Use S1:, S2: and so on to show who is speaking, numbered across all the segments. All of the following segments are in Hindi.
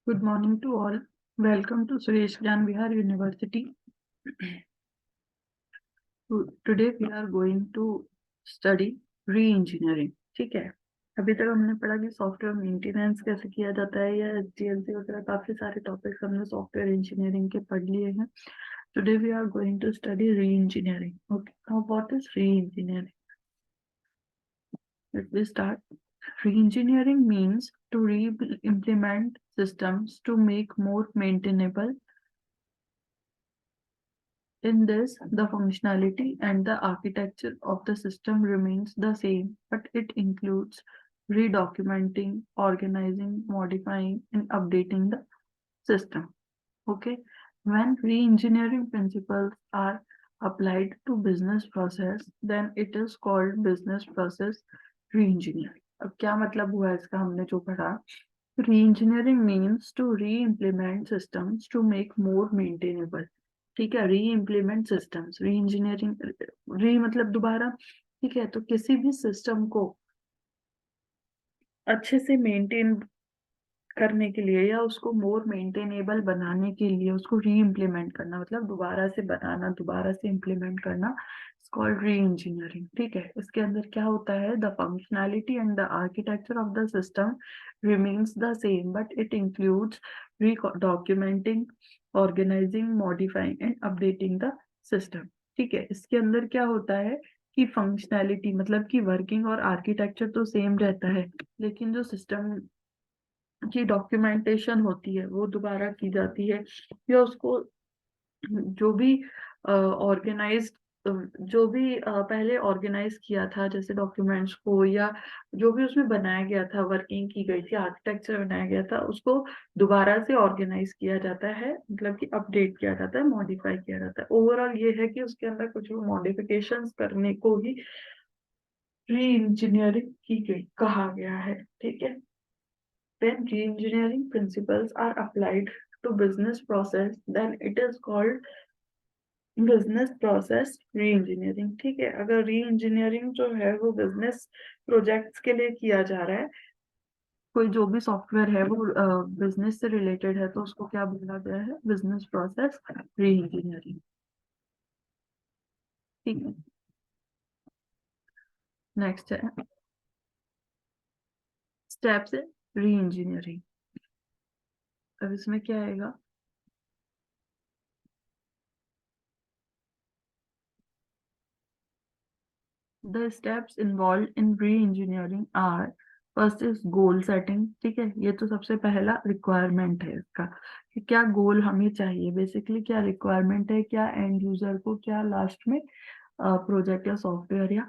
S1: Good morning to all. Welcome to Suresh Gyan Vihar University. Today we are going to study re-engineering. ठीक है, अभी तक हमने पढ़ा कि सॉफ्टवेयर मेंटेनेंस कैसे किया जाता है या SDLC वगैरह काफी सारे टॉपिक्स हमने सॉफ्टवेयर इंजीनियरिंग के पढ़ लिए हैं. Today we are going to study re-engineering. Okay, now what is re-engineering? Let me start. Re-engineering means to re-implement systems to make more maintainable. In this, the functionality and the architecture of the system remains the same, but it includes redocumenting, organizing, modifying, and updating the system. Okay, when re-engineering principles are applied to business process, then it is called business process re-engineering. अब क्या मतलब हुआ इसका, हमने जो पढ़ा, re-engineering means to re-implement systems to make more maintainable. ठीक है, री इम्प्लीमेंट सिस्टम्स, री इंजीनियरिंग, री मतलब दोबारा. ठीक है, तो किसी भी सिस्टम को अच्छे से मेंटेन करने के लिए या उसको मोर मेंटेनेबल बनाने के लिए उसको री इम्प्लीमेंट करना, मतलब दोबारा से बनाना, दोबारा से इम्प्लीमेंट करना, इट्स कॉल्ड री इंजीनियरिंग. ठीक है, इसके अंदर क्या होता है, the functionality and the architecture of the system remains the same, but it includes redocumenting, organising, modifying and updating the system. ठीक है, इसके अंदर क्या होता है कि फंक्शनैलिटी मतलब कि वर्किंग और आर्किटेक्चर तो सेम रहता है, लेकिन जो सिस्टम की डॉक्यूमेंटेशन होती है वो दोबारा की जाती है, या उसको जो भी ऑर्गेनाइज जो भी पहले ऑर्गेनाइज किया था जैसे डॉक्यूमेंट्स को, या जो भी उसमें बनाया गया था, वर्किंग की गई थी, आर्किटेक्चर बनाया गया था, उसको दोबारा से ऑर्गेनाइज किया जाता है, मतलब कि अपडेट किया जाता है, मॉडिफाई किया जाता है. ओवरऑल ये है कि उसके अंदर कुछ भी मॉडिफिकेशंस करने को ही री इंजीनियरिंग की गई कहा गया है. ठीक है, when re-engineering principles are applied to business process, then it is called business process re-engineering. ठीक है, अगर re-engineering जो है वो बिजनेस प्रोजेक्ट्स के लिए किया जा रहा है, कोई जो भी सॉफ्टवेयर है वो बिजनेस से रिलेटेड है, तो उसको क्या बोला गया है, बिजनेस प्रोसेस री-इंजीनियरिंग. ठीक है, नेक्स्ट है स्टेप्स इन री-इंजीनियरिंग. अब इसमें क्या आएगा, The steps involved in re-engineering are, first is goal setting. ठीक है, ये तो सबसे पहला रिक्वायरमेंट है इसका कि क्या गोल हमें चाहिए, बेसिकली क्या रिक्वायरमेंट है, क्या एंड यूजर को क्या लास्ट में प्रोजेक्ट या सॉफ्टवेयर या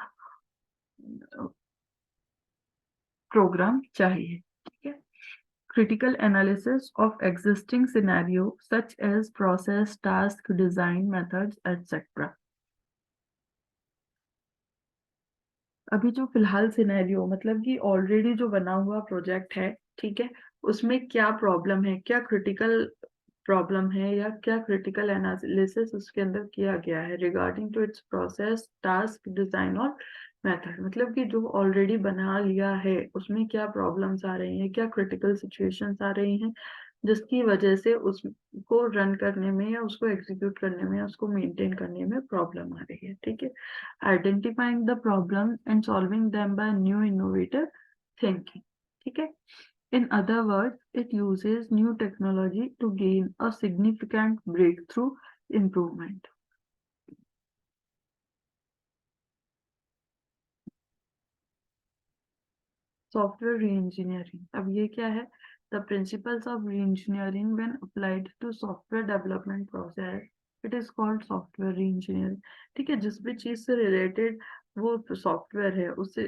S1: प्रोग्राम चाहिए. ठीक है, critical analysis of existing scenario such as process, task, design, methods, etc. अभी जो फिलहाल सिनेरियो मतलब कि ऑलरेडी जो बना हुआ प्रोजेक्ट है, ठीक है, उसमें क्या प्रॉब्लम है, क्या क्रिटिकल प्रॉब्लम है, या क्या क्रिटिकल एनालिसिस उसके अंदर किया गया है regarding to its process, task, design और मेथड. मतलब कि जो ऑलरेडी बना लिया है उसमें क्या प्रॉब्लम्स आ रही हैं, क्या क्रिटिकल सिचुएशंस आ रही हैं जिसकी वजह से उसको रन करने में या उसको एग्जीक्यूट करने में या उसको मेंटेन करने में प्रॉब्लम आ रही है. ठीक है, identifying the problem and solving them by new innovative thinking. ठीक है, in other words, it uses new technology to gain a significant breakthrough improvement. Software reengineering. अब ये क्या है, the principles of reengineering when applied to software development process, it is called software reengineering. ठीक है, जिस भी चीज से रिलेटेड वो सॉफ्टवेयर है उससे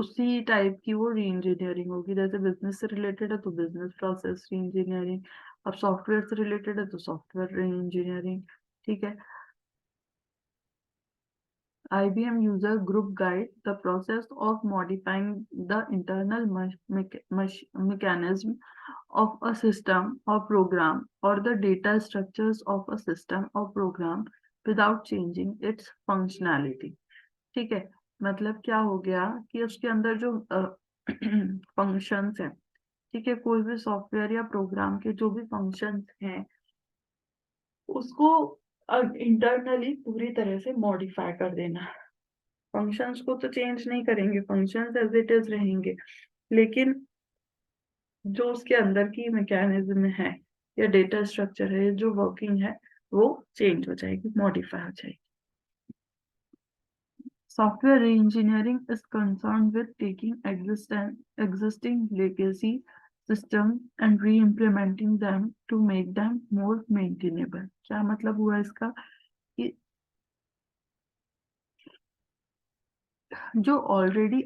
S1: उसी टाइप की वो री इंजीनियरिंग होगी. जैसे बिजनेस से रिलेटेड है तो बिजनेस प्रोसेस री इंजीनियरिंग, अब सॉफ्टवेयर से रिलेटेड है तो सॉफ्टवेयर री इंजीनियरिंग. ठीक है, IBM user group guide the process of modifying the internal mechanism of a system or program or the data structures of a system or program without changing its functionality. ठीक है, मतलब क्या हो गया कि उसके अंदर जो फंक्शंस हैं ठीक है, कोई भी सॉफ्टवेयर या प्रोग्राम के जो भी फंक्शंस हैं उसको इंटरनली पूरी तरह से मॉडिफाई कर देना। फंक्शंस को तो चेंज नहीं करेंगे, फंक्शंस एज इट इज रहेंगे, लेकिन जो उसके अंदर की मैकेनिज्म है या डेटा स्ट्रक्चर है, जो वर्किंग है, वो चेंज हो जाएगी, मॉडिफाई हो जाएगी। Software reengineering is concerned with taking existing legacy systems and re-implementing them to make them more maintainable। क्या मतलब हुआ इसका कि जो ऑलरेडी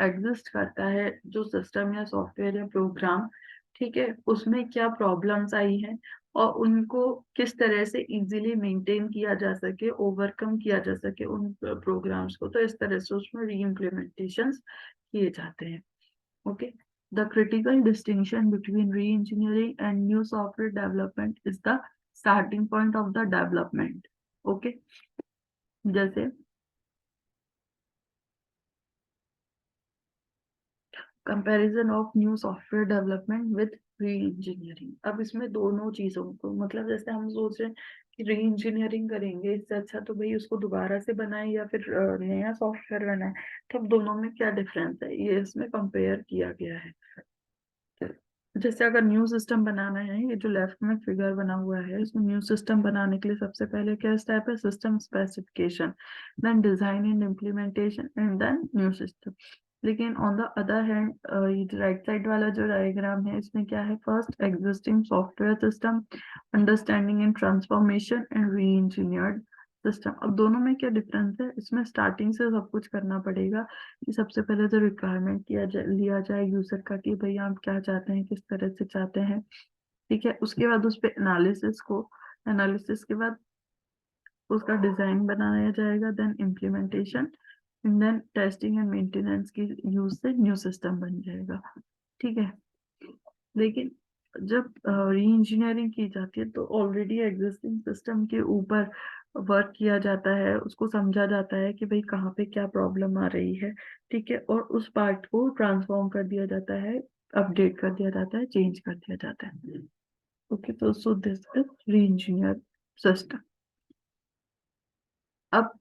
S1: एग्जिस्ट करता है, जो सिस्टम या सॉफ्टवेयर या प्रोग्राम, ठीक है, उसमें क्या प्रॉब्लम्स आई हैं और उनको किस तरह से इजीली मेंटेन किया जा सके, ओवरकम किया जा सके उन प्रोग्राम्स को, तो इस तरह से उसमें री इम्प्लीमेंटेशंस किए जाते हैं। Okay, the critical distinction between reengineering and new software development is the starting point of the development. Okay, जैसे comparison of new software development with reengineering. अब इसमें दोनों चीजों को, मतलब जैसे हम सोच रहे हैं कि री इंजीनियरिंग करेंगे, इससे अच्छा तो भाई उसको दोबारा से बनाए या फिर नया सॉफ्टवेयर बनाए, तो अब दोनों में क्या डिफरेंस है, ये इसमें कंपेयर किया गया है। जैसे अगर न्यू सिस्टम बनाना है, ये जो लेफ्ट में फिगर बना हुआ है, इसमें न्यू सिस्टम बनाने के लिए सबसे पहले क्या स्टेप है, system specification, then design and implementation and then new system. लेकिन ऑन द अदर हैंड ये जो राइट साइड वाला जो डायग्राम है, इसमें क्या है, first existing software system, understanding and transformation and re engineered system. अब दोनों में क्या डिफरेंस है, इसमें स्टार्टिंग से सब कुछ करना पड़ेगा कि सबसे पहले तो रिक्वायरमेंट लिया जाए यूजर का कि भाई आप क्या चाहते हैं, किस तरह से चाहते हैं, ठीक है। उसके बाद उस पे एनालिसिस के बाद उसका डिजाइन बनाया जाएगा, then implementation, then testing and maintenance की यूज से न्यू सिस्टम बन जाएगा, ठीक है। लेकिन जब री इंजीनियरिंग की जाती है तो ऑलरेडी एग्जिस्टिंग सिस्टम के ऊपर वर्क किया जाता है, उसको समझा जाता है कि भाई कहाँ पे क्या प्रॉब्लम आ रही है, ठीक है, और उस पार्ट को ट्रांसफॉर्म कर दिया जाता है, अपडेट कर दिया जाता है, चेंज कर दिया जाता है। ओके, तो सो दिस इज री इंजीनियर सिस्टम। अब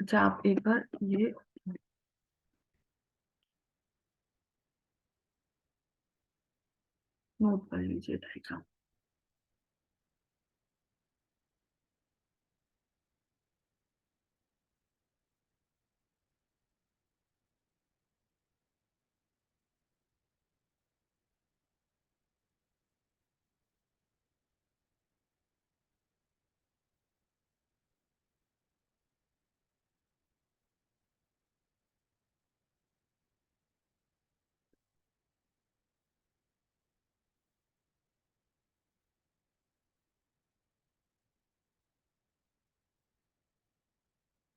S1: अच्छा, आप एक बार ये नोट कर लीजिए डायग्राम।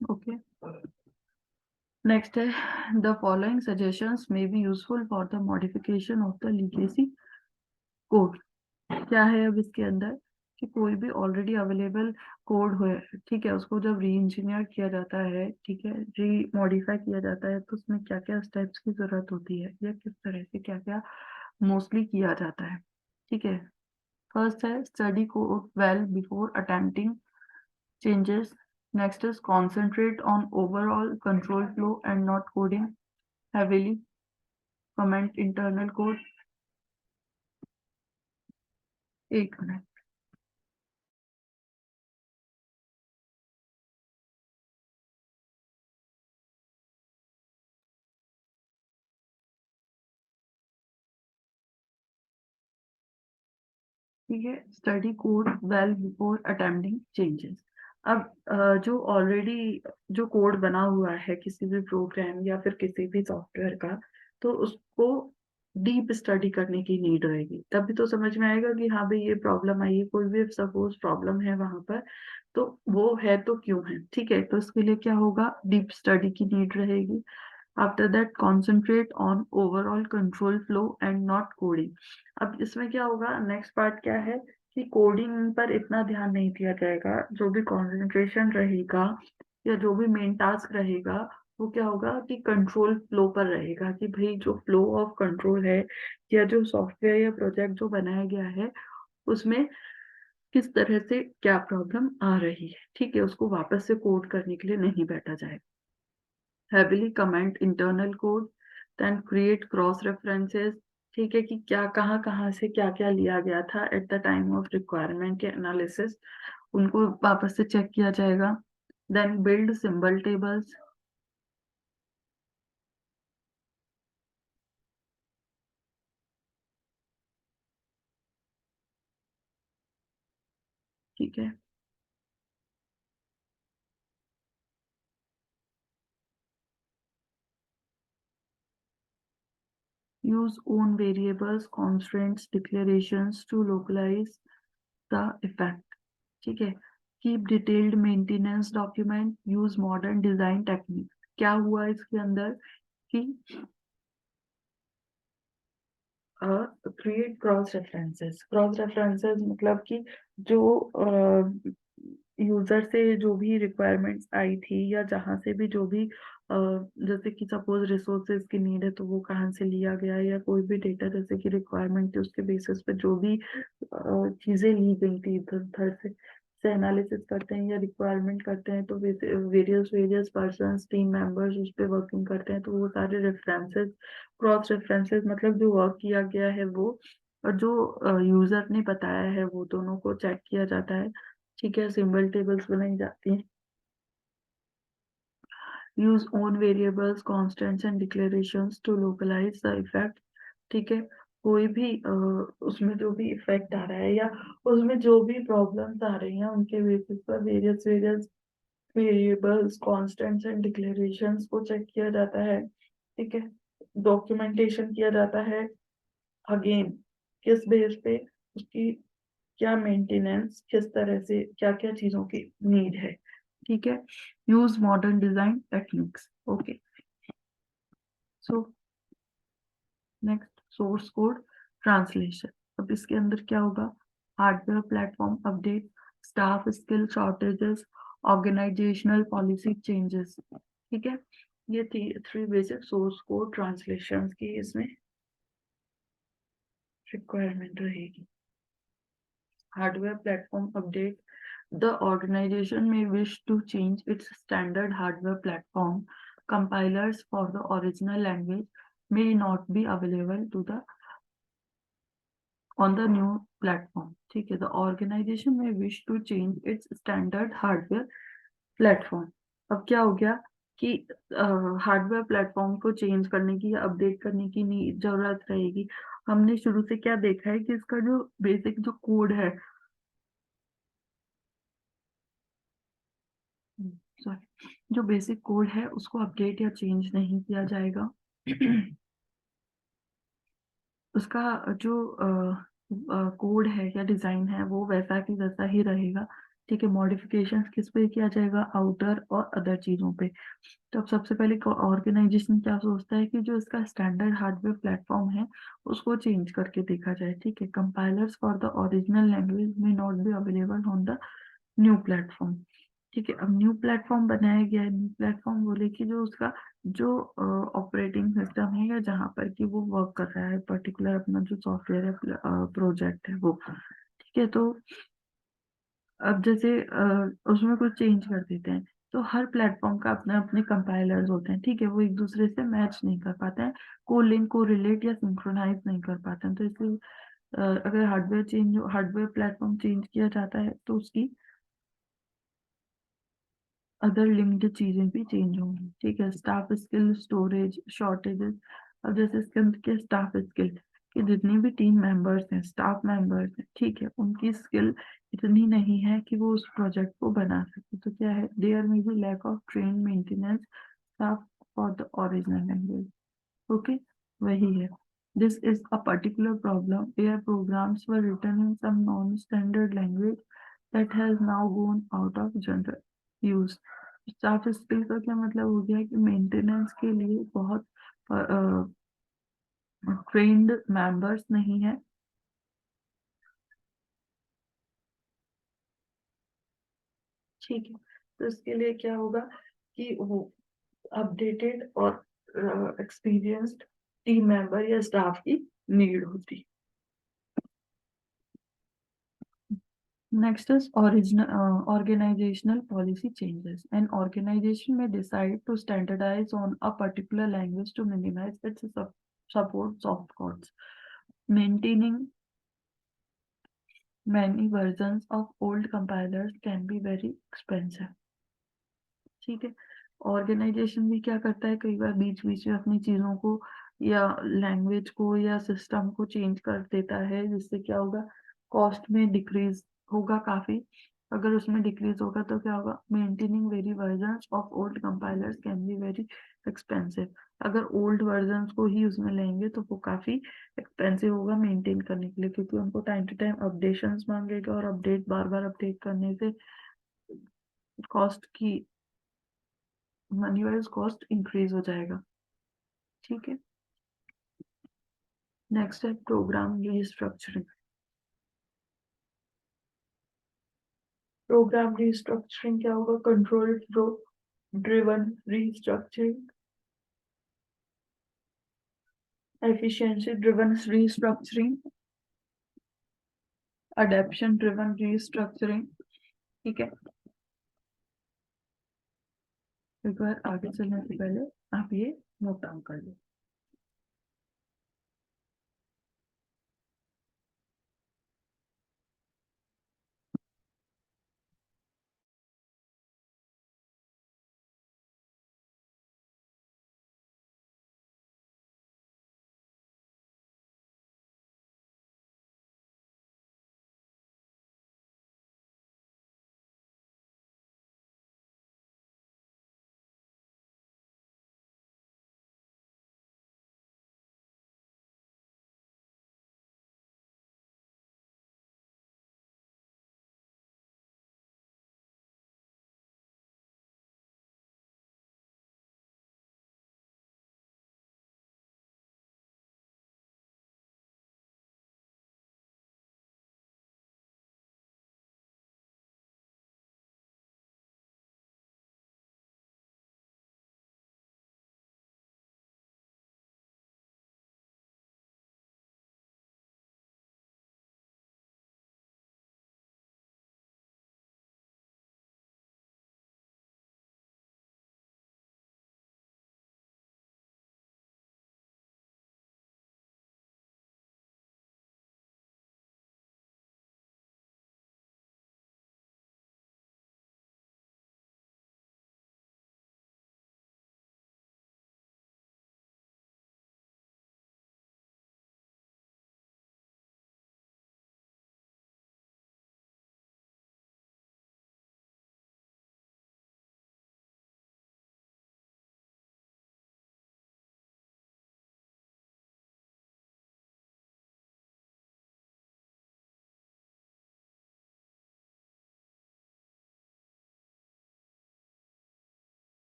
S1: ओके, नेक्स्ट है, the following suggestions may be useful for the modification of the legacy code. क्या है अब इसके अंदर कि कोई भी ऑलरेडी अवेलेबल कोड हो, ठीक है, उसको जब री इंजीनियर किया जाता है, ठीक है, री मॉडिफाई किया जाता है, तो उसमें क्या क्या स्टेप्स की जरूरत होती है या किस तरह से क्या क्या मोस्टली किया जाता है, ठीक है। फर्स्ट है study code well before attempting changes. Next is concentrate on overall control flow and not coding heavily. Comment internal code। एक मिनट, ठीक है, study code well before attempting changes. अब जो ऑलरेडी जो कोड बना हुआ है किसी भी प्रोग्राम या फिर किसी भी सॉफ्टवेयर का, तो उसको डीप स्टडी करने की नीड रहेगी, तभी तो समझ में आएगा कि हाँ भाई ये प्रॉब्लम आई है, कोई भी सपोज प्रॉब्लम है वहां पर, तो वो है तो क्यों है, ठीक है, तो इसके लिए क्या होगा, डीप स्टडी की नीड रहेगी। After that concentrate on overall control flow and not coding. अब इसमें क्या होगा, नेक्स्ट पार्ट क्या है कि कोडिंग पर इतना ध्यान नहीं दिया जाएगा, जो भी कंसंट्रेशन रहेगा या जो भी मेन टास्क रहेगा वो क्या होगा कि कंट्रोल फ्लो पर रहेगा, कि भाई जो फ्लो ऑफ कंट्रोल है या जो सॉफ्टवेयर या प्रोजेक्ट जो बनाया गया है उसमें किस तरह से क्या प्रॉब्लम आ रही है, ठीक है, उसको वापस से कोड करने के लिए नहीं बैठा जाएगा। heavily comment internal code, then create cross references, ठीक है, कि क्या कहाँ कहाँ से क्या क्या लिया गया था at the time of requirement के एनालिसिस, उनको वापस से चेक किया जाएगा। देन बिल्ड सिंबल टेबल्स, ठीक है। Use own variables constraints declarations to localize the effect, ठीक है। Keep detailed maintenance document, use modern design technique. क्या हुआ इसके अंदर कि क्रिएट क्रॉस रेफरेंसेस मतलब कि जो यूजर से जो भी रिक्वायरमेंट्स आई थी या जहाँ से भी जो भी जैसे कि सपोज रिसोर्सेज की नीड है तो वो कहाँ से लिया गया है, या कोई भी डेटा जैसे कि रिक्वायरमेंट थी उसके बेसिस पे जो भी चीजें ली गई थी इधर उधर से एनालिसिस करते हैं या रिक्वायरमेंट करते हैं, तो various various person team members उस पर वर्किंग करते हैं, तो वो सारे रेफरेंसेस, क्रॉस रेफरेंसेस मतलब जो वर्क किया गया है वो और जो यूजर ने बताया है वो दोनों को चेक किया जाता है, ठीक है। सिंबल टेबल्स बनाई जाती हैं। Use own variables constants and declarations to localize the effect, ठीक है। कोई भी उसमें जो भी इफेक्ट आ रहा है या उसमें जो भी प्रॉब्लम्स आ रही हैं उनके बेसिस पर various various variables constants and declarations को चेक किया जाता है, ठीक है। डॉक्यूमेंटेशन किया जाता है अगेन, किस बेस पे उसकी क्या मेंटेनेंस, किस तरह से क्या क्या चीजों की नीड है, ठीक है। Use modern design techniques, okay. So next source code translation. अब इसके अंदर क्या होगा, hardware platform update, staff skill shortages, organizational policy changes, ठीक है। ये three basic source code translation की इसमें रिक्वायरमेंट रहेगी। hardware platform update. The organization may wish to change its standard hardware platform. Compilers for the original language may not be available to the on the new platform. ठीक है, the organization may wish to change its standard hardware platform. अब क्या हो गया कि हार्डवेयर प्लेटफॉर्म को चेंज करने की या अपडेट करने की जरूरत रहेगी। हमने शुरू से क्या देखा है कि इसका जो बेसिक जो कोड है, सॉरी, जो बेसिक कोड है उसको अपडेट या चेंज नहीं किया जाएगा। उसका जो कोड है या डिजाइन है वो वैसा की वैसा ही रहेगा, ठीक है। मॉडिफिकेशंस किस पे किया जाएगा, आउटर और अदर चीजों पे। तो अब सबसे पहले ऑर्गेनाइजेशन क्या सोचता है कि जो इसका स्टैंडर्ड हार्डवेयर प्लेटफॉर्म है उसको चेंज करके देखा जाए, ठीक है। Compilers for the original language may not be available on the new platform, ठीक है। अब न्यू प्लेटफॉर्म बनाया गया है, न्यू प्लेटफॉर्म बोले कि जो उसका जो ऑपरेटिंग सिस्टम है या जहाँ पर कि वो वर्क कर रहा है पर्टिकुलर अपना जो सॉफ्टवेयर है प्रोजेक्ट है वो, ठीक है। तो अब जैसे उसमें कुछ चेंज कर देते हैं तो हर प्लेटफॉर्म का अपने अपने कंपाइलर्स होते हैं, ठीक है, वो एक दूसरे से मैच नहीं कर पाते हैं, को लिंक को रिलेट या सिंक्रोनाइज नहीं कर पाते हैं। तो इसलिए अगर हार्डवेयर प्लेटफॉर्म चेंज किया जाता है तो उसकी अदर लिंक्ड चीजें भी चेंज होंगी, ठीक है। Staff skill storage shortages. अब जैसे इसके अंदर के स्टाफ स्किल कि जितनी भी टीम मेंबर्स हैं, स्टाफ मेंबर्स हैं, ठीक है, उनकी स्किल इतनी नहीं है कि वो उस प्रोजेक्ट को बना सके, तो क्या है, देयर में भी lack of train maintenance staff for the original language, okay, वही है। This is a particular problem where programs were written in some non standard language that has now gone out of general use. Staff skill का क्या मतलब हो गया कि मेंटेनेंस के लिए बहुत ट्रेन्ड मेंबर्स नहीं है, ठीक है। तो इसके लिए क्या होगा कि वो अपडेटेड और एक्सपीरियंस्ड टीम मेंबर या स्टाफ की नीड होती। Next is organizational policy changes. An organization may decide to standardize on a particular language to minimize its support soft codes. Maintaining many versions of old compilers can be very expensive. ठीक है, ऑर्गेनाइजेशन भी क्या करता है, कई बार बीच बीच में अपनी चीजों को या लैंग्वेज को या सिस्टम को चेंज कर देता है, जिससे क्या होगा, कॉस्ट में डिक्रीज होगा काफी। अगर उसमें डिक्रीज होगा तो क्या होगा, maintaining very version of old compilers can be very expensive. अगर ओल्ड वर्जन को ही उसमें लेंगे तो वो काफी एक्सपेंसिव होगा मेंटेन करने के लिए, क्योंकि उनको टाइम टू टाइम अपडेशंस मांगेगा और अपडेट बार बार अपडेट करने से कॉस्ट की मनी वाइज कॉस्ट इंक्रीज हो जाएगा। ठीक है, नेक्स्ट है प्रोग्राम रीस्ट्रक्चरिंग। प्रोग्राम रीस्ट्रक्चरिंग क्या होगा, control flow driven restructuring, efficiency driven restructuring, adaption driven restructuring. ठीक है, एक बार आगे चलने से पहले आप ये नोट डाउन कर लो।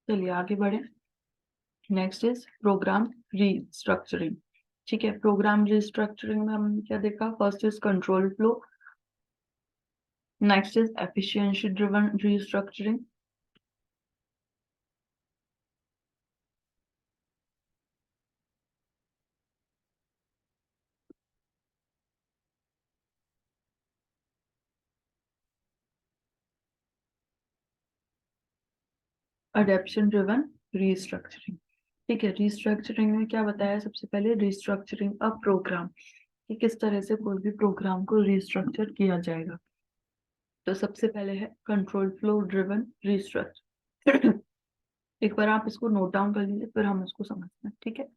S1: चलिए आगे बढ़े। Next is program restructuring. ठीक है, प्रोग्राम रीस्ट्रक्चरिंग में हमने क्या देखा? First is control flow, next is efficiency driven restructuring, adaption driven restructuring. ठीक है, रीस्ट्रक्चरिंग में क्या बताया? सबसे पहले रीस्ट्रक्चरिंग अ प्रोग्राम, कि किस तरह से कोई भी प्रोग्राम को रीस्ट्रक्चर किया जाएगा। तो सबसे पहले है कंट्रोल फ्लो ड्रिवन रीस्ट्रक्चर। एक बार आप इसको नोट डाउन कर लीजिए, फिर हम इसको समझते हैं। ठीक है,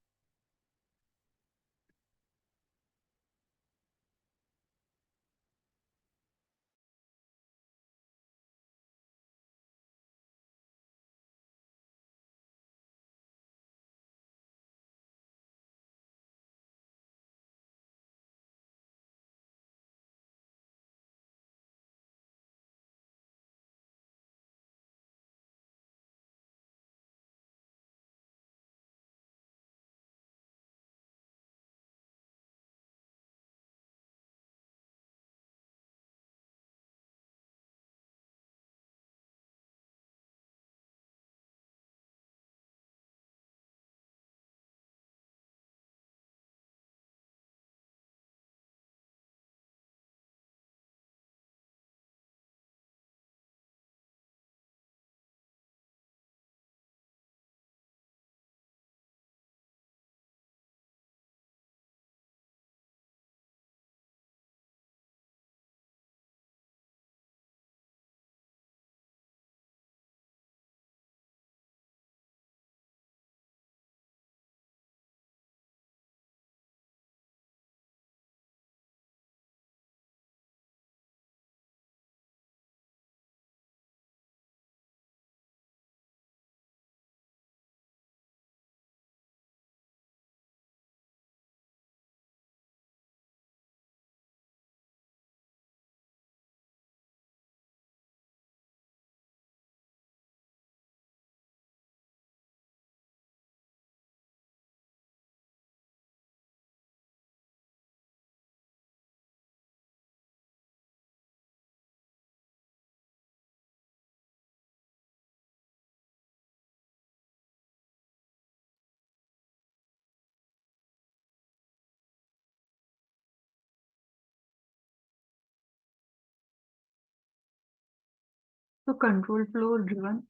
S1: तो कंट्रोल फ्लो ड्रिवन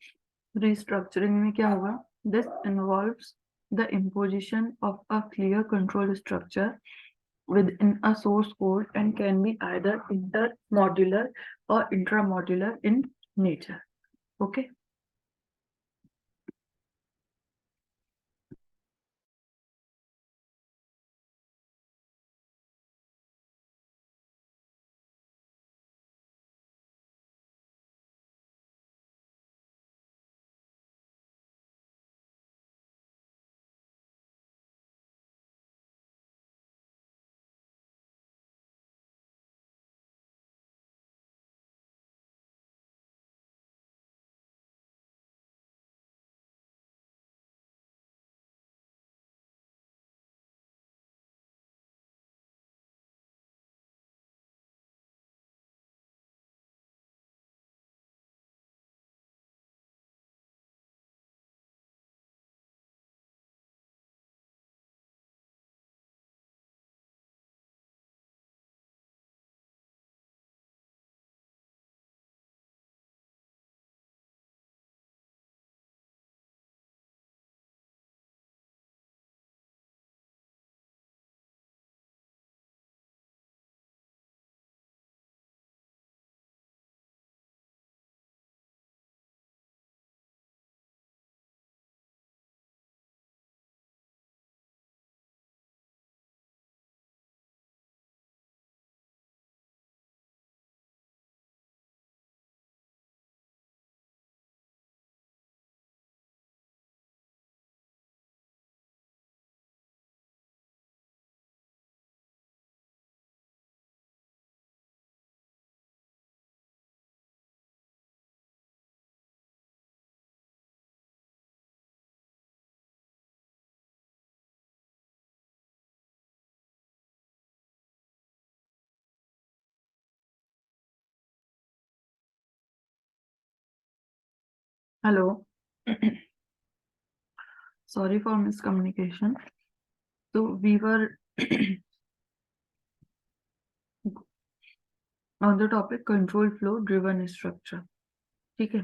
S1: restructuring में क्या होगा? This involves the imposition of a clear control structure within a source code and can be either intermodular or intramodular in nature. Okay. Hello. Sorry for miscommunication. तो we were on the topic control flow driven structure. ठीक है।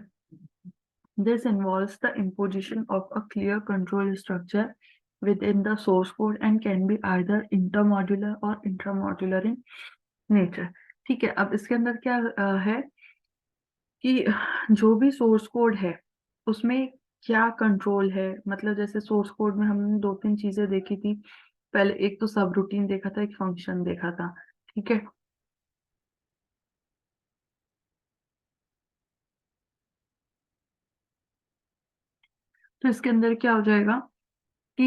S1: This involves the imposition of a clear control structure within the source code and can be either intermodular or intramodular in nature। ठीक है, अब इसके अंदर क्या है कि जो भी सोर्स कोड है उसमें क्या कंट्रोल है। मतलब जैसे सोर्स कोड में हमने दो तीन चीजें देखी थी। पहले एक तो सब रूटीन देखा था, एक फंक्शन देखा था। ठीक है। तो इसके अंदर क्या हो जाएगा कि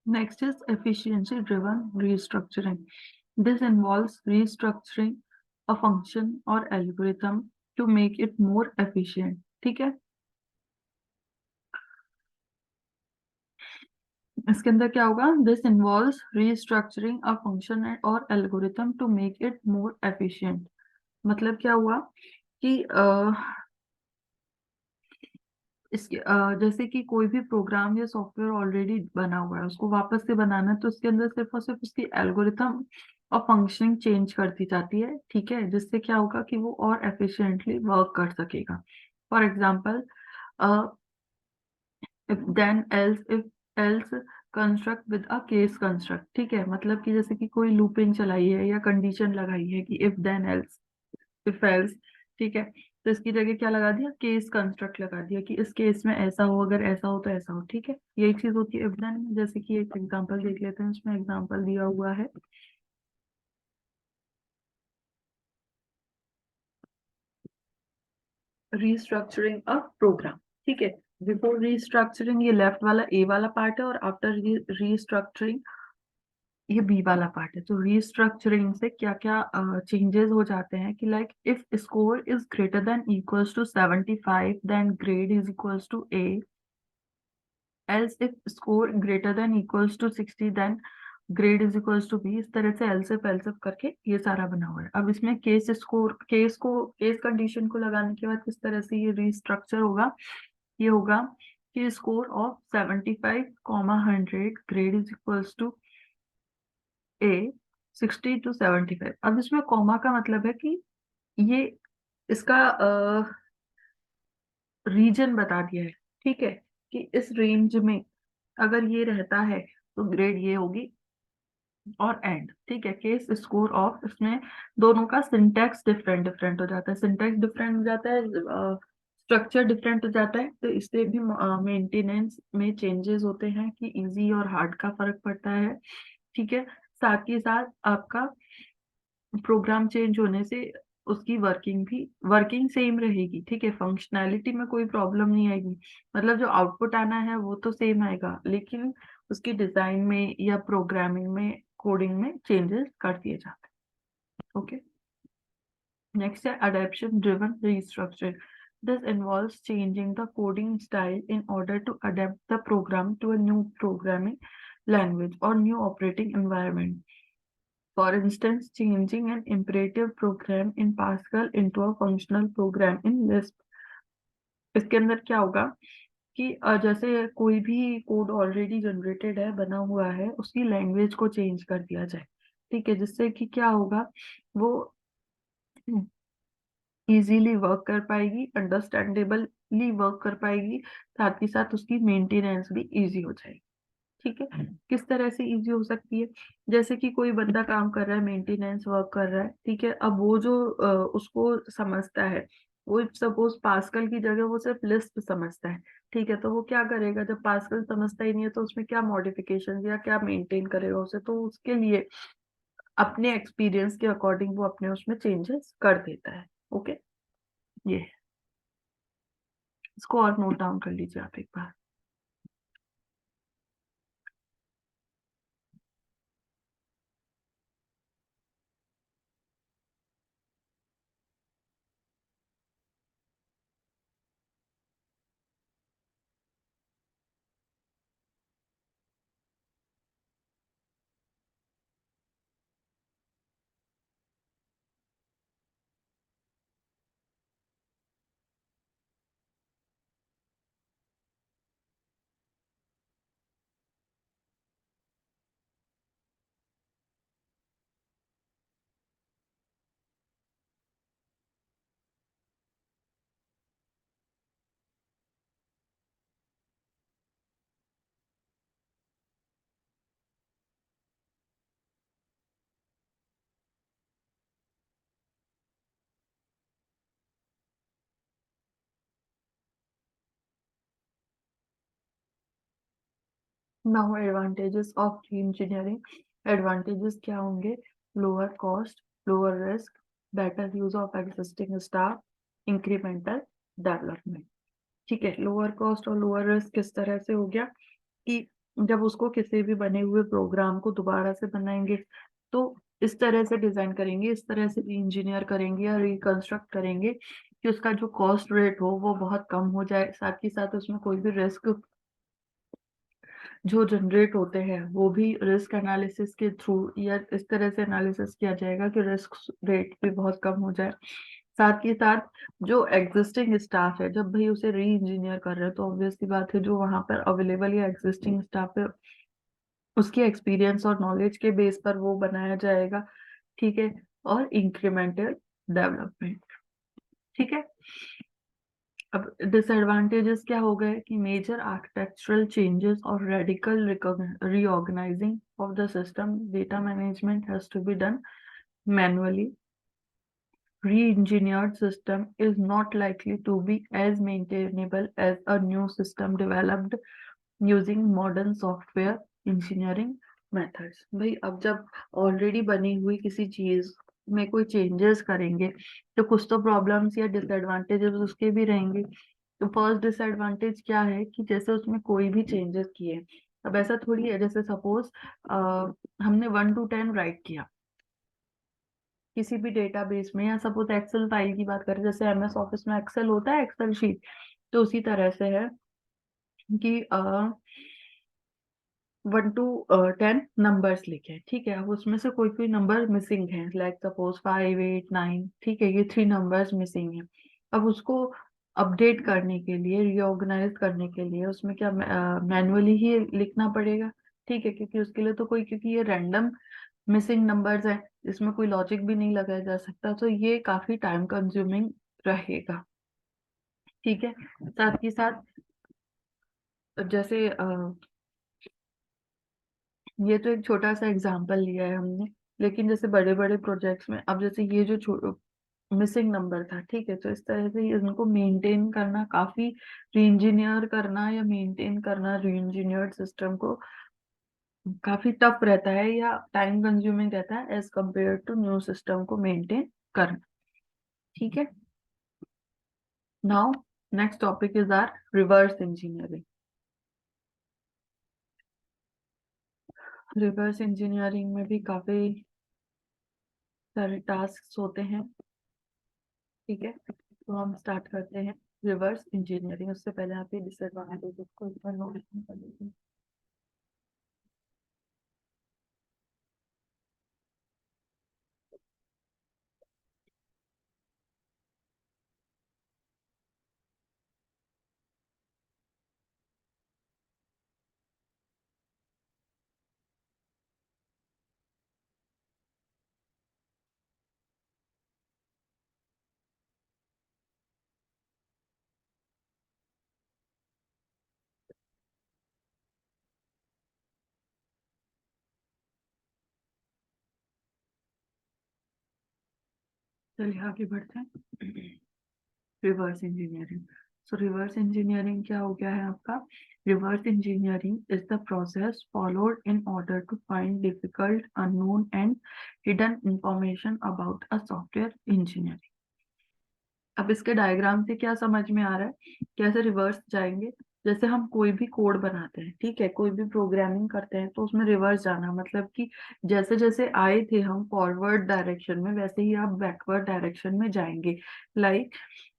S1: next is efficiency driven restructuring. This involves restructuring a function or algorithm to make it more efficient। ठीक है। इसके अंदर क्या होगा, this involves restructuring a function और algorithm to make it more efficient. मतलब क्या हुआ कि इसके जैसे कि कोई भी प्रोग्राम या सॉफ्टवेयर ऑलरेडी बना हुआ है, उसको वापस से बनाना है, तो इसके अंदर सिर्फ और सिर्फ उसकी एल्गोरिथम और फंक्शनिंग चेंज करती जाती है। ठीक है, जिससे क्या होगा कि वो और एफिशिएंटली वर्क कर सकेगा। For example, if then else, if else construct with a case construct. ठीक है, मतलब कि जैसे कि कोई लूपिंग चलाई है या कंडीशन लगाई है कि if then else, if else. ठीक है, तो इसकी जगह क्या लगा दिया, केस कंस्ट्रक्ट लगा दिया कि इस केस में ऐसा हो, अगर ऐसा हो तो ऐसा हो। ठीक है, यही चीज होती है इफ देन में। जैसे कि एक एग्जांपल देख लेते हैं, उसमें एग्जांपल दिया हुआ है रीस्ट्रक्चरिंग अ प्रोग्राम। ठीक है, बिफोर रीस्ट्रक्चरिंग ये लेफ्ट वाला ए वाला पार्ट है, और आफ्टर रीस्ट्रक्चरिंग ये बी वाला पार्ट है। तो रीस्ट्रक्चरिंग से क्या क्या चेंजेस हो जाते हैं कि like if score is greater than equals to 75 then grade is equals to A. Else if score greater than equals to 60 then grade is equals to B. इस तरह से एलसिफ एलसिफ करके ये सारा बना हुआ है। अब इसमें केस स्कोर, केस कंडीशन को लगाने के बाद किस तरह से ये रीस्ट्रक्चर होगा, ये होगा कि score of 75 comma 100 grade is equals to A 60 to 75। अब इसमें कॉमा का मतलब है कि ये इसका रीजन बता दिया है। ठीक है, कि इस रेंज में अगर ये रहता है तो ग्रेड ये होगी, और एंड। ठीक है, केस स्कोर ऑफ, इसमें दोनों का सिंटैक्स डिफरेंट डिफरेंट हो जाता है, सिंटैक्स डिफरेंट हो जाता है, स्ट्रक्चर डिफरेंट हो जाता है। तो इससे भी मेंटेनेंस में चेंजेस होते हैं कि इजी और हार्ड का फर्क पड़ता है। ठीक है, साथ ही साथ आपका प्रोग्राम चेंज होने से उसकी वर्किंग सेम रहेगी। ठीक है, फंक्शनैलिटी में कोई प्रॉब्लम नहीं आएगी। मतलब जो आउटपुट आना है वो तो सेम आएगा, लेकिन उसकी डिजाइन में या प्रोग्रामिंग में, कोडिंग में चेंजेस कर दिए जाते हैं। ओके, नेक्स्ट है adaptation driven restructuring। This involves changing the coding style in order to adapt the program to a new programming language or new operating environment। For instance, changing an imperative program in Pascal into a functional program in Lisp। इसके अंदर क्या होगा कि जैसे कोई भी कोड ऑलरेडी जनरेटेड है, बना हुआ है, उसकी लैंग्वेज को चेंज कर दिया जाए। ठीक है, जिससे कि क्या होगा, वो इजीली वर्क कर पाएगी, अंडरस्टैंडेबली वर्क कर पाएगी, साथ ही साथ उसकी मेंटेनेंस भी इजी हो जाएगी। ठीक है, किस तरह से इजी हो सकती है, जैसे कि कोई बंदा काम कर रहा है, मेंटेनेंस वर्क कर रहा है। ठीक है, अब वो जो उसको समझता है, वो सपोज पास्कल की जगह वो सिर्फ लिस्ट समझता है। ठीक है, तो वो क्या करेगा, जब पास्कल समझता ही नहीं है तो उसमें क्या मॉडिफिकेशन या क्या मेंटेन करेगा उसे, तो उसके लिए अपने एक्सपीरियंस के अकॉर्डिंग वो अपने उसमें चेंजेस कर देता है। ओके, ये इसको और नोट डाउन कर लीजिए आप एक बार। Now advantages of reengineering. Advantages क्या होंगे? Lower cost, lower risk, better use of existing staff, incremental development. ठीक है, लोअर कॉस्ट और लोअर रिस्क किस तरह से हो गया कि जब उसको किसी भी बने हुए प्रोग्राम को दोबारा से बनाएंगे तो इस तरह से डिजाइन करेंगे, इस तरह से इंजीनियर करेंगे या रिकंस्ट्रक्ट करेंगे कि उसका जो कॉस्ट रेट हो वो बहुत कम हो जाए, साथ ही साथ उसमें कोई भी रिस्क जो जनरेट होते हैं वो भी रिस्क एनालिसिस के थ्रू या इस तरह से एनालिसिस किया जाएगा कि रिस्क रेट भी बहुत कम हो जाए। साथ ही साथ जो एग्जिस्टिंग स्टाफ है, जब भाई उसे री इंजीनियर कर रहे हैं तो ऑब्वियस सी बात है जो वहां पर अवेलेबल या एग्जिस्टिंग स्टाफ है उसके एक्सपीरियंस और नॉलेज के बेस पर वो बनाया जाएगा। ठीक है, और इंक्रीमेंटल डेवलपमेंट। ठीक है, अब डिसएडवांटेजेस क्या हो गए कि मेजर आर्किटेक्चरल चेंजेस और radical reorganizing of the system, data management has to be done manually, re-engineered system is not likely to be as maintainable as a new system developed using modern software engineering methods। भाई अब जब ऑलरेडी बनी हुई किसी चीज में कोई चेंजेस करेंगे तो कुछ तो प्रॉब्लम्स या डिसएडवांटेजेस उसके भी रहेंगे। तो फर्स्ट डिसएडवांटेज क्या है कि जैसे उसमें कोई भी चेंजेस किए, अब ऐसा थोड़ी है जैसे सपोज हमने 1 to 10 राइट किया किसी भी डेटाबेस में, या सपोज एक्सेल फाइल की बात करें, जैसे एमएस ऑफिस में एक्सेल होता है, एक्सेल शीट, तो उसी तरह से है कि 1 to 10 नंबर्स लिखे। ठीक है, अब उसमें से कोई कोई नंबर मिसिंग है, लाइक सपोज 5, 8, 9। ठीक है, ये 3 नंबर्स मिसिंग है। अब उसको अपडेट करने के लिए, रीऑर्गेनाइज करने के लिए उसमें क्या मैनुअली ही लिखना पड़ेगा। ठीक है, क्योंकि उसके लिए तो कोई, क्योंकि ये रैंडम मिसिंग नंबर्स है, इसमें कोई लॉजिक भी नहीं लगाया जा सकता, तो ये काफी टाइम कंज्यूमिंग रहेगा। ठीक है, साथ ही साथ जैसे ये तो एक छोटा सा एग्जांपल लिया है हमने, लेकिन जैसे बड़े बड़े प्रोजेक्ट्स में, अब जैसे ये जो मिसिंग नंबर था, ठीक है, तो इस तरह से इनको मेंटेन करना, काफी री इंजीनियर करना या मेंटेन करना री इंजीनियर्ड सिस्टम को काफी टफ रहता है या टाइम कंज्यूमिंग रहता है as compare to new system को मेंटेन करना। ठीक है, now next topic is are reverse engineering. Reverse engineering में भी काफी सारे टास्क होते हैं। ठीक है, तो हम स्टार्ट करते हैं रिवर्स इंजीनियरिंग। उससे पहले आप ये डिसएडवांटेज को एक बार नोट कर लीजिए। चलिए आगे बढ़ते हैं। Reverse engineering. So reverse engineering क्या हो गया है आपका? Reverse engineering is the process followed in order to find difficult, unknown and hidden information about a software engineering. अब इसके डायग्राम से क्या समझ में आ रहा है, कैसे रिवर्स जाएंगे? जैसे हम कोई भी कोड बनाते हैं, ठीक है, कोई भी प्रोग्रामिंग करते हैं, तो उसमें रिवर्स जाना मतलब कि जैसे जैसे आए थे हम फॉरवर्ड डायरेक्शन में, वैसे ही आप बैकवर्ड डायरेक्शन में जाएंगे। लाइक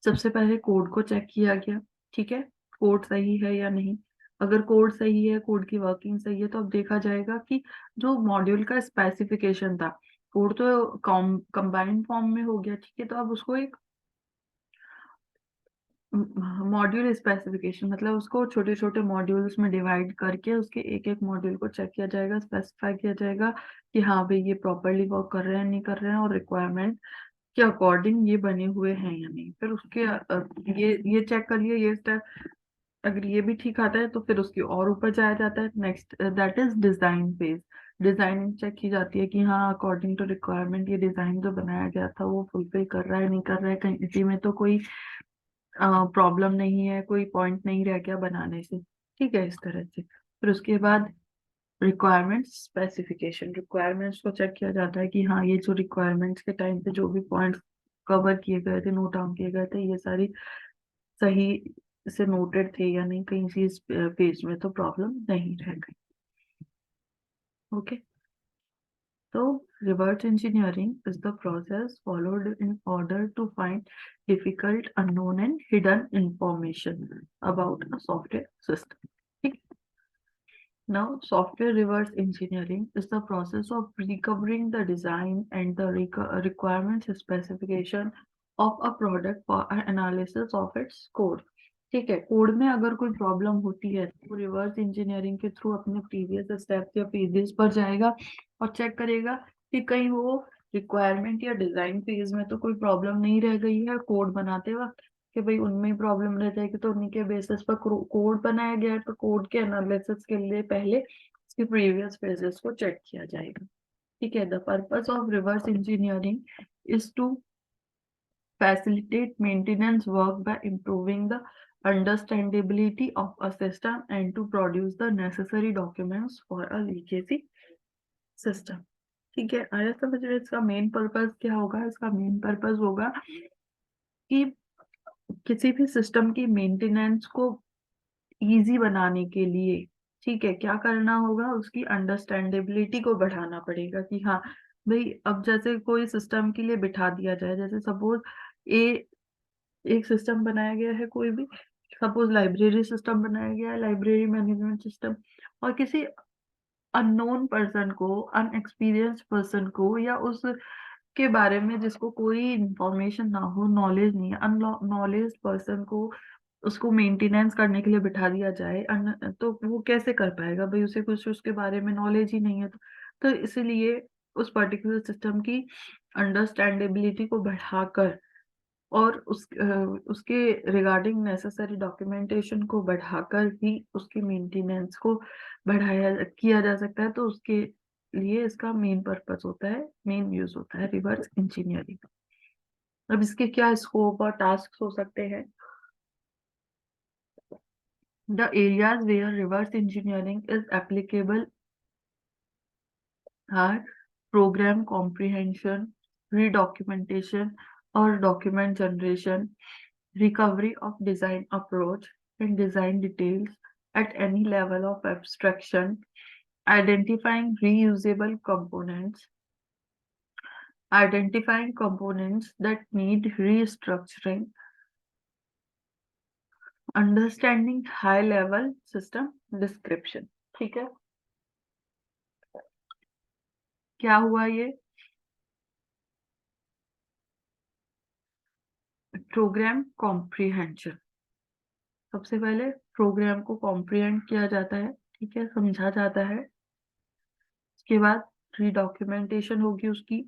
S1: सबसे पहले कोड को चेक किया गया, ठीक है, कोड सही है या नहीं। अगर कोड सही है, कोड की वर्किंग सही है, तो अब देखा जाएगा कि जो मॉड्यूल का स्पेसिफिकेशन था, कोड तो कंबाइंड फॉर्म में हो गया, ठीक है, तो अब उसको एक मॉड्यूल स्पेसिफिकेशन, मतलब उसको छोटे छोटे मॉड्यूल्स में डिवाइड करके उसके एक एक मॉड्यूल को चेक किया जाएगा, स्पेसिफाई किया जाएगा कि हाँ भाई ये प्रॉपरली वर्क कर रहे हैं नहीं कर रहे हैं, और रिक्वायरमेंट के अकॉर्डिंग ये बने हुए हैं या नहीं। फिर उसके ये चेक करिए, ये स्टेप अगर ये भी ठीक आता है तो फिर उसके और ऊपर जाया जाता है। Next that is design phase. Designing check की जाती है कि हाँ अकॉर्डिंग टू रिक्वायरमेंट ये डिजाइन जो बनाया गया था वो फुलफिल कर रहा है नहीं कर रहा है, कहीं इसी में तो कोई प्रॉब्लम नहीं है, कोई पॉइंट नहीं रह गया बनाने से। ठीक है, इस तरह से फिर उसके बाद रिक्वायरमेंट्स स्पेसिफिकेशन, रिक्वायरमेंट्स को चेक किया जाता है कि हाँ ये जो रिक्वायरमेंट्स के टाइम पे जो भी पॉइंट्स कवर किए गए थे, नोट डाउन किए गए थे, ये सारी सही से नोटेड थे या नहीं, कहीं चीज पेज में तो प्रॉब्लम नहीं रह गई। Okay, so reverse engineering is the process followed in order to find difficult, unknown and hidden information about a software system. ठीक? Now, software reverse engineering is the process of recovering the design and the requirements specification of a product for an analysis of its code. ठीक है, कोड में अगर कोई प्रॉब्लम होती है तो रिवर्स इंजीनियरिंग के थ्रू अपने प्रीवियस स्टेप या पेजेस पर जाएगा और चेक करेगा कि कहीं वो रिक्वायरमेंट या डिजाइन फेज में तो कोई प्रॉब्लम नहीं रह गई है कोड बनाते वक्त, कि भाई उनमें प्रॉब्लम रह जाएगी, तो उन्हीं के बेसिस पर कोड बनाया गया है, तो कोड के एनालिसिस के लिए पहले इसके प्रीवियस फेजेस को चेक किया जाएगा। ठीक है, the purpose of reverse engineering is to facilitate maintenance work by improving the understandability of a system and to produce the necessary documents for a legacy system. ठीक है, आया समझ में? इसका मेन पर्पस क्या होगा? इसका मेन पर्पस होगा कि किसी भी सिस्टम की मेंटेनेंस को इजी बनाने के लिए, ठीक है, क्या करना होगा? उसकी अंडरस्टैंडेबिलिटी को बढ़ाना पड़ेगा कि हाँ भाई, अब जैसे कोई सिस्टम के लिए बिठा दिया जाए, जैसे सपोज ए एक सिस्टम बनाया गया है, कोई भी सपोज लाइब्रेरी सिस्टम बनाया गया है, लाइब्रेरी मैनेजमेंट सिस्टम, और किसी अननोन पर्सन को, अनएक्सपीरियंस पर्सन को, या उस के बारे में जिसको कोई इंफॉर्मेशन ना हो, नॉलेज नहीं है, अननॉलेज पर्सन को उसको मेंटेनेंस करने के लिए बिठा दिया जाए, तो वो कैसे कर पाएगा भाई? उसे कुछ उसके बारे में नॉलेज ही नहीं है, तो इसलिए उस पर्टिकुलर सिस्टम की अंडरस्टैंडेबिलिटी को बढ़ाकर और उसके रिगार्डिंग नेसेसरी डॉक्यूमेंटेशन को बढ़ाकर ही उसकी मेंटेनेंस को बढ़ाया किया जा सकता है। तो उसके लिए इसका मेन पर्पस होता है, मेन यूज होता है रिवर्स इंजीनियरिंग। अब इसके क्या स्कोप और टास्क हो सकते हैं? The areas where reverse engineering is applicable are program comprehension, redocumentation और document generation, recovery of design approach and design details at any level of abstraction, identifying reusable components, identifying components that need restructuring, understanding high level system description। ठीक है, क्या हुआ ये? प्रोग्राम कॉम्प्रिहेंशन, सबसे पहले प्रोग्राम को कॉम्प्रिहेंड किया जाता है, ठीक है, समझा जाता है। उसके बाद रीडॉक्यूमेंटेशन होगी उसकी,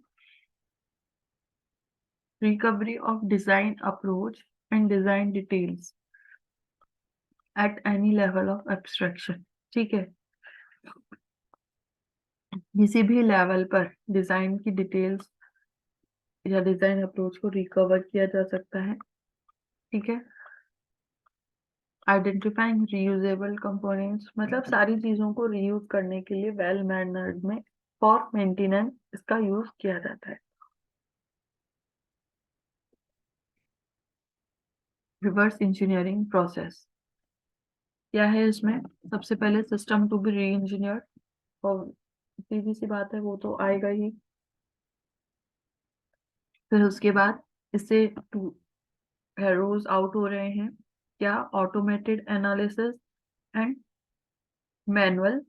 S1: recovery of design approach and design details at any level of abstraction। ठीक है, किसी भी लेवल पर डिजाइन की डिटेल्स या डिजाइन अप्रोच को रिकवर किया जा सकता है। ठीक है, आइडेंटिफाइंग रीयूजेबल कंपोनेंट्स, मतलब सारी चीजों को रीयूज करने के लिए वेल मैनर्ड में फॉर मेंटेनेंस इसका यूज किया जाता है। रिवर्स इंजीनियरिंग प्रोसेस क्या है इसमें? सबसे पहले सिस्टम टू बी री इंजीनियर, और सीधी सी बात है वो तो आएगा ही। फिर उसके बाद इससे टू एरोज आउट हो रहे हैं, क्या? Automated analysis and manual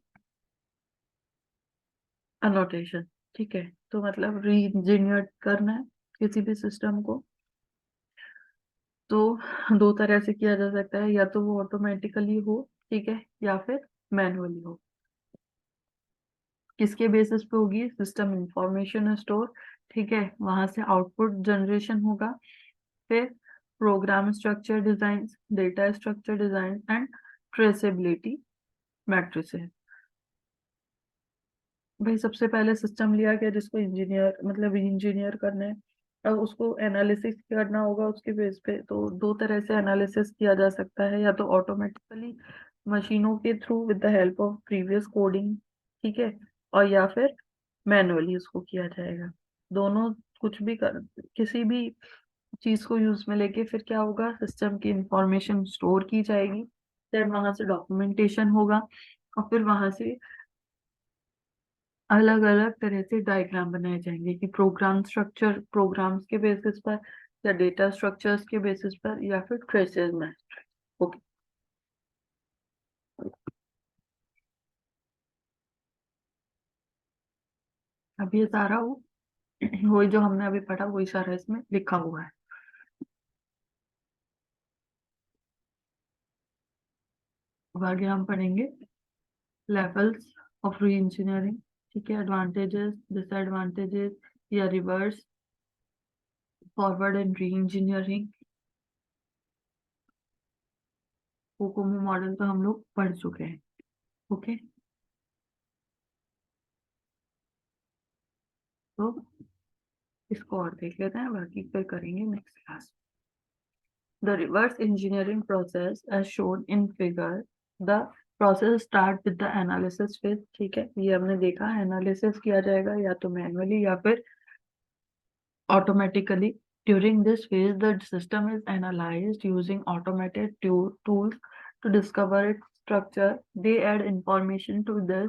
S1: annotation. ठीक है, तो मतलब री इंजीनियर करना है किसी भी सिस्टम को, तो दो तरह से किया जा सकता है, या तो वो ऑटोमेटिकली हो, ठीक है, या फिर मैनुअली हो। किसके बेसिस पे होगी? सिस्टम इंफॉर्मेशन स्टोर, ठीक है, वहां से आउटपुट जनरेशन होगा। फिर program structure design, data structure design and traceability matrices. भाई सबसे पहले सिस्टम लिया गया जिसको इंजीनियर मतलब इंजीनियर करना है, अब उसको एनालिसिस करना होगा उसके बेस पे, तो दो तरह से एनालिसिस किया जा सकता है, या तो ऑटोमेटिकली मशीनों के through with the help of previous coding, ठीक है, और या फिर मैनुअली उसको किया जाएगा। दोनों कुछ भी कर, किसी भी चीज को यूज में लेके फिर क्या होगा, सिस्टम की इंफॉर्मेशन स्टोर की जाएगी, फिर वहां से डॉक्यूमेंटेशन होगा, और फिर वहां से अलग अलग तरह से डायग्राम बनाए जाएंगे कि प्रोग्राम स्ट्रक्चर प्रोग्राम्स के बेसिस पर, या डेटा स्ट्रक्चर्स के बेसिस पर, या फिर ट्रेसेस में। ओके, अब ये सारा वही जो हमने अभी पढ़ा वही सारा इसमें लिखा हुआ है। अब आगे हम पढ़ेंगे लेवल्स ऑफ री इंजीनियरिंग। ठीक है, एडवांटेजेस, डिसएडवांटेजेस या reverse, forward and re engineering. Kokomo model तो हम लोग पढ़ चुके हैं। ओके, तो इसको और देख लेते हैं, बाकी फिर करेंगे next class. The reverse engineering process as shown in figure, the process start with the analysis phase। ठीक है, ये हमने देखा, एनालिसिस किया जाएगा या तो मैनुअली या फिर automatically. During this phase, the system is analyzed using automated tools to discover its structure. They add information to this,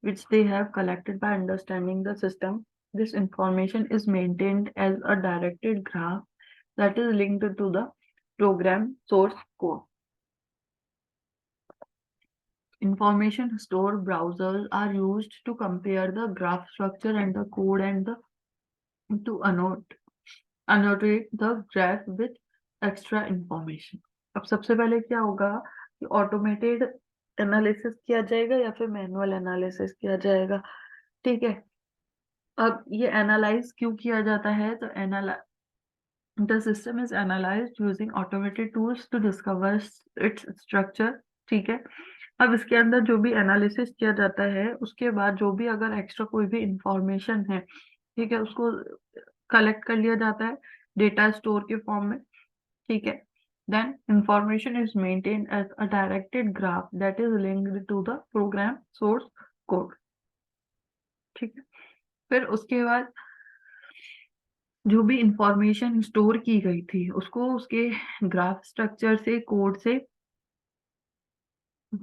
S1: which they have collected by understanding the system. This information is maintained as a directed graph that is linked to the program source code. Information store browsers are used to compare the graph structure and the code and to annotate the graph with extra information। अब सबसे पहले क्या होगा कि ऑटोमेटेड एनालिसिस किया जाएगा या फिर मैनुअल एनालिसिस किया जाएगा। ठीक है, अब ये एनालाइज क्यों किया जाता है, तो the system is analyzed using automated tools to discover its structure। ठीक है, अब इसके अंदर जो भी एनालिसिस किया जाता है उसके बाद जो भी अगर एक्स्ट्रा कोई भी इंफॉर्मेशन है, ठीक है, उसको कलेक्ट कर लिया जाता है डेटा स्टोर के फॉर्म में। ठीक है, then information is maintained as a directed graph that is linked to the program source code। ठीक है, फिर उसके बाद जो भी इंफॉर्मेशन स्टोर की गई थी उसको उसके ग्राफ स्ट्रक्चर से, कोड से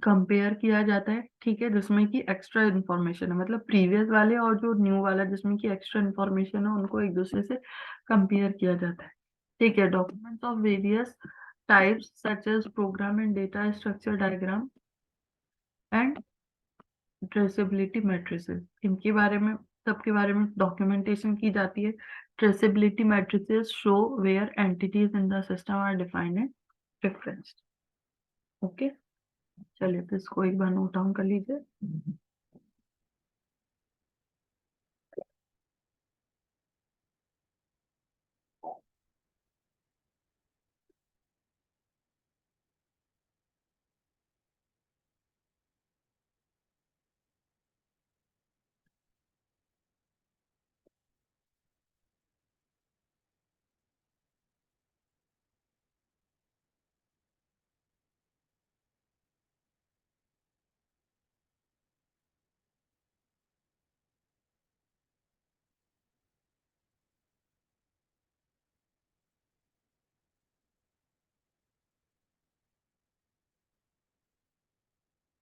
S1: कंपेयर किया जाता है। ठीक है, जिसमें कि एक्स्ट्रा इन्फॉर्मेशन है, मतलब प्रीवियस वाले और जो न्यू वाला जिसमें कि एक्स्ट्रा इन्फॉर्मेशन है उनको एक दूसरे से कंपेयर किया जाता है। ठीक है, documents of various types such as program and data structure diagram and traceability matrices, इनके बारे में, सबके बारे में डॉक्यूमेंटेशन की जाती है। Traceability matrices show where entities in the system are defined and referenced. Okay, चलिए तो इसको एक बार नोट डाउन कर लीजिए।